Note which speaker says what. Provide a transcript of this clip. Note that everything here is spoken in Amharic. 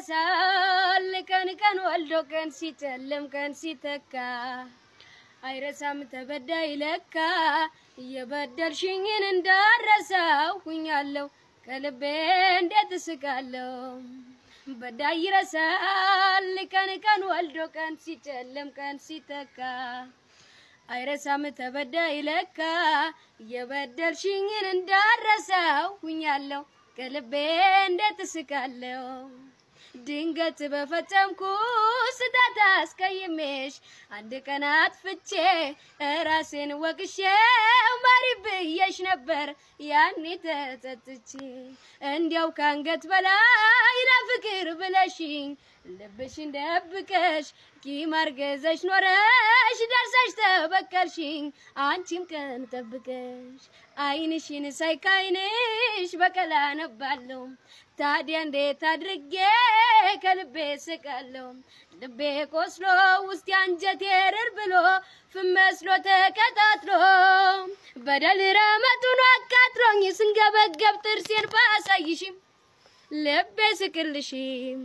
Speaker 1: ይረሳል ቀን ወልዶ ቀን ሲጨልም ቀን ሲተካ አይረሳም ተበዳይ ለካ የበደልሽኝን እንዳረሳው ሁኛለሁ ከልቤ እንዴት እስቃለሁ በዳይ ይረሳል ቀን ወልዶ ቀን ሲጨልም ቀን ሲተካ አይረሳም ተበዳይ ለካ የበደልሽኝን እንዳረሳው ሁኛለሁ ከልቤ እንዴት እስቃለሁ ድንገት በፈጸምኩ ስህተት አስቀይሜሽ አንድ ቀን አጥፍቼ ራሴን ወቅሼ ማሪ ብዬሽ ነበር ያኔ ተጸጽቼ እንዲያው ካንገት በላይ ለፍቅር ብለሽኝ ልብሽን ደብቀሽ ቂም አርገዘሽ ኖረሽ ደርሰሽ ተበቀልሽኝ አንቺም ቀን ጠብቀሽ አይንሽን ሳይካይንሽ በቀላ ነባለሁ ታዲያ እንዴት አድርጌ ከልቤ ስቃለሁ ልቤ ቆስሎ ውስጥ አንጀቴ ርር ብሎ ፍመስሎ ተቀጣጥሎ በደል ረመቱን አቃጥሎኝ ስንገበገብ ጥርሴን ባሳይሽም ልቤ ስቅልሽም